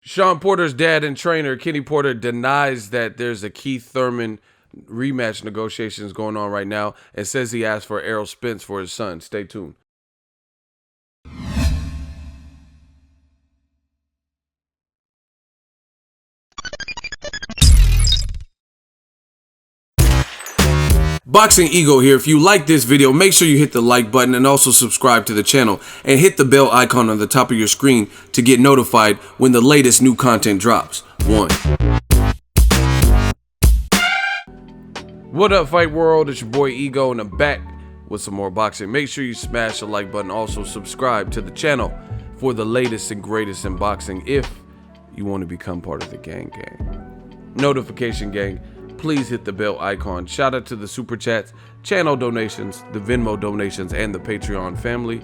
Shawn Porter's dad and trainer, Kenny Porter, denies that there's a Keith Thurman rematch negotiations going on right now and says he asked for Errol Spence for his son. Stay tuned. Boxingego here. If you like this video, make sure you hit the like button and also subscribe to the channel and hit the bell icon on the top of your screen to get notified when the latest new content drops. What up, fight world? It's your boy Ego, and I'm back with some more boxing. Make sure you smash the like button. Also subscribe to the channel for the latest and greatest in boxing if you want to become part of the gang. Notification gang. Please hit the bell icon. Shout out to the super chats, channel donations, the Venmo donations, and the Patreon family.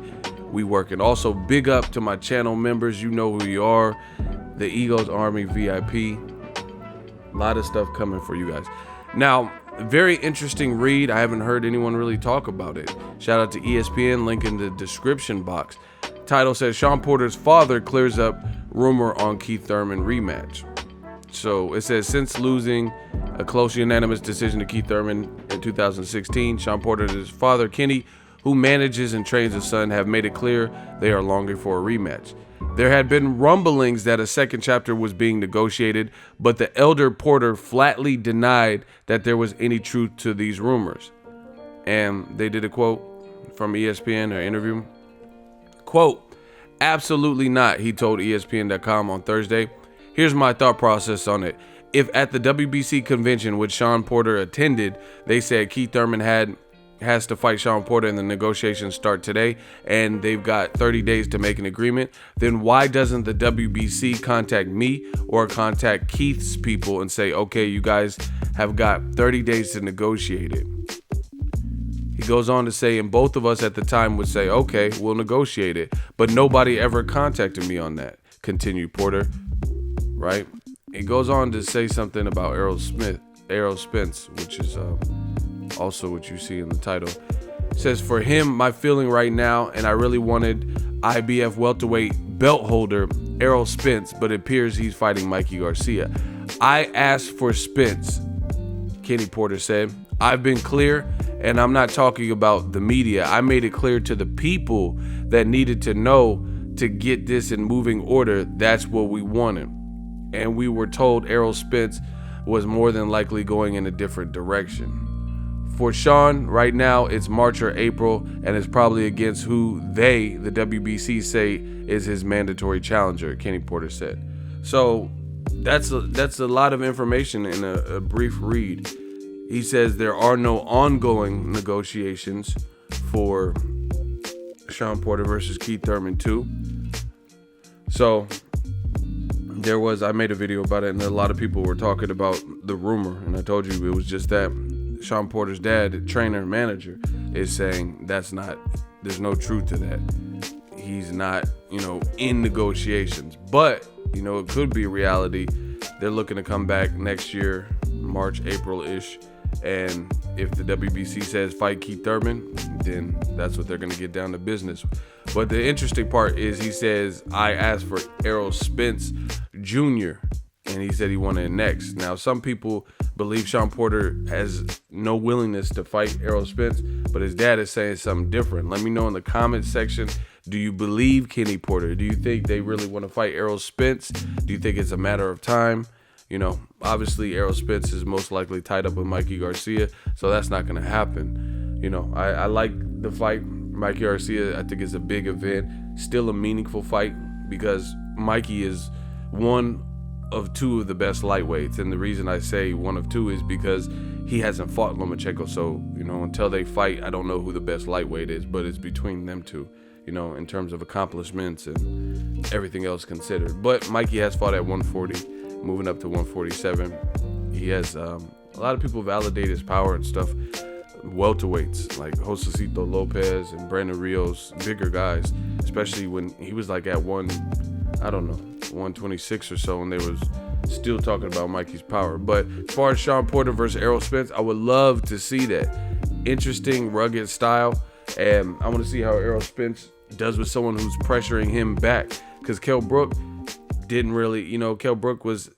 We working. Also, big up to my channel members. You know who you are. The Eagles Army VIP. A lot of stuff coming for you guys. Now, very interesting read. I haven't heard anyone really talk about it. Shout out to ESPN. Link in the description box. Title says Shawn Porter's father clears up rumor on Keith Thurman rematch. So it says, since losing a close unanimous decision to Keith Thurman in 2016, Shawn Porter and his father, Kenny, who manages and trains his son, have made it clear they are longing for a rematch. There had been rumblings that a second chapter was being negotiated, but the elder Porter flatly denied that there was any truth to these rumors. And they did a quote from ESPN, or interview. Quote, "Absolutely not," he told ESPN.com on Thursday. Here's my thought process on it. If at the WBC convention, which Shawn Porter attended, they said Keith Thurman has to fight Shawn Porter and the negotiations start today, and they've got 30 days to make an agreement, then why doesn't the WBC contact me or contact Keith's people and say, okay, you guys have got 30 days to negotiate it? He goes on to say, and both of us at the time would say, okay, we'll negotiate it, but nobody ever contacted me on that, continued Porter. Right? He goes on to say something about Errol Spence, which is also what you see in the title. It says, for him, my feeling right now, and I really wanted IBF welterweight belt holder Errol Spence, but it appears he's fighting Mikey Garcia. I asked for Spence, Kenny Porter said. I've been clear, and I'm not talking about the media. I made it clear to the people that needed to know to get this in moving order. That's what we wanted. And we were told Errol Spence was more than likely going in a different direction. For Shawn, right now it's March or April, and it's probably against who they, the WBC, say is his mandatory challenger, Kenny Porter said. So that's a lot of information in a brief read. He says there are no ongoing negotiations for Shawn Porter versus Keith Thurman 2. So I made a video about it, and a lot of people were talking about the rumor, and I told you it was just that. Shawn Porter's dad, trainer, manager, is saying there's no truth to that. He's not, in negotiations, but, it could be reality. They're looking to come back next year, March, April-ish, and if the WBC says fight Keith Thurman, then that's what they're going to get down to business. But the interesting part is he says, I asked for Errol Spence Jr., and he said he wanted it next. Now, some people believe Shawn Porter has no willingness to fight Errol Spence, but his dad is saying something different. Let me know in the comments section, do you believe Kenny Porter? Do you think they really want to fight Errol Spence? Do you think it's a matter of time? Obviously Errol Spence is most likely tied up with Mikey Garcia, so that's not going to happen. I like the fight. Mikey Garcia, I think, is a big event, still a meaningful fight, because Mikey is one of two of the best lightweights, and the reason I say one of two is because he hasn't fought Lomachenko, so until they fight, I don't know who the best lightweight is, but it's between them two, in terms of accomplishments and everything else considered. But Mikey has fought at 140, moving up to 147. He has a lot of people validate his power and stuff. Welterweights like Josecito Lopez and Brandon Rios, bigger guys, especially when he was like at 126 or so, and they was still talking about Mikey's power. But as far as Shawn Porter versus Errol Spence, I would love to see that. Interesting, rugged style, and I want to see how Errol Spence does with someone who's pressuring him back, because Kell Brook didn't really, you know, Kell Brook was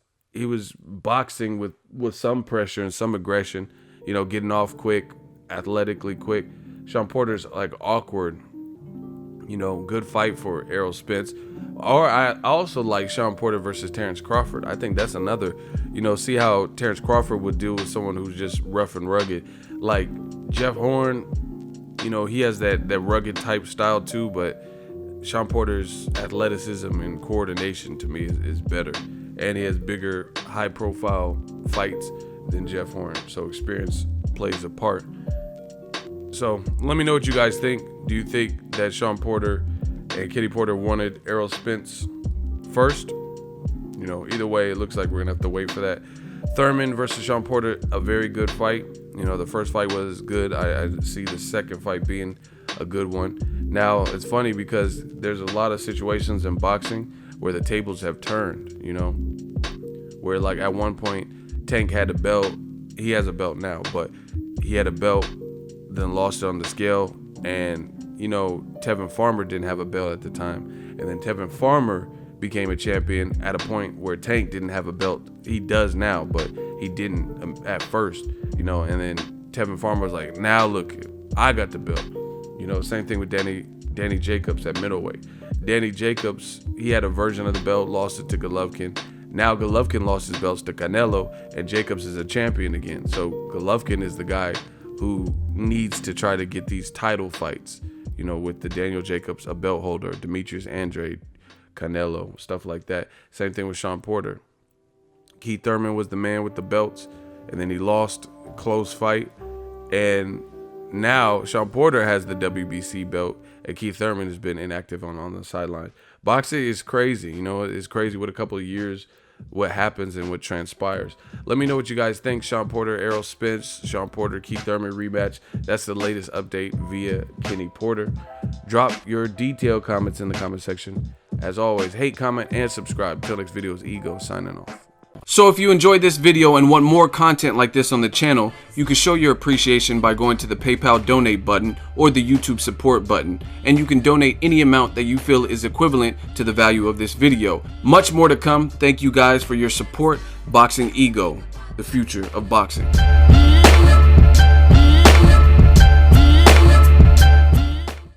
boxing with some pressure and some aggression, you know, getting off quick, athletically quick. Shawn Porter's like awkward, you know, good fight for Errol Spence. Or I also like Shawn Porter versus Terrence Crawford. I think that's another, you know, see how Terrence Crawford would deal with someone who's just rough and rugged. Like Jeff Horn, you know, he has that rugged type style too, but Shawn Porter's athleticism and coordination to me is better. And he has bigger, high profile fights than Jeff Horn. So experience plays a part. So let me know what you guys think. Do you think that Shawn Porter and Kenny Porter wanted Errol Spence first? You know, either way, it looks like we're gonna have to wait for that. Thurman versus Shawn Porter, a very good fight. You know, the first fight was good. I see the second fight being a good one. Now, it's funny because there's a lot of situations in boxing where the tables have turned, you know, where like at one point Tank had a belt. He has a belt now, but he had a belt, then lost it on the scale. And, you know, Tevin Farmer didn't have a belt at the time. And then Tevin Farmer became a champion at a point where Tank didn't have a belt. He does now, but he didn't at first, you know. And then Tevin Farmer was like, now look, I got the belt. You know, same thing with Danny Jacobs at middleweight. Danny Jacobs, he had a version of the belt, lost it to Golovkin. Now Golovkin lost his belts to Canelo, and Jacobs is a champion again. So Golovkin is the guy who needs to try to get these title fights, you know, with the Daniel Jacobs, a belt holder, Demetrius Andrade, Canelo, stuff like that. Same thing with Shawn Porter. Keith Thurman was the man with the belts, and then he lost a close fight. And now Shawn Porter has the WBC belt, and Keith Thurman has been inactive on the sideline. Boxing is crazy, you know, it's crazy with a couple of years what happens and what transpires. Let me know what you guys think. Shawn Porter, Errol Spence, Shawn Porter, Keith Thurman rematch. That's the latest update via Kenny Porter. Drop your detailed comments in the comment section. As always, hate, comment, and subscribe. Till next video is Ego signing off. So if you enjoyed this video and want more content like this on the channel, you can show your appreciation by going to the PayPal donate button or the YouTube support button, and you can donate any amount that you feel is equivalent to the value of this video. Much more to come. Thank you guys for your support. Boxingego, the future of boxing.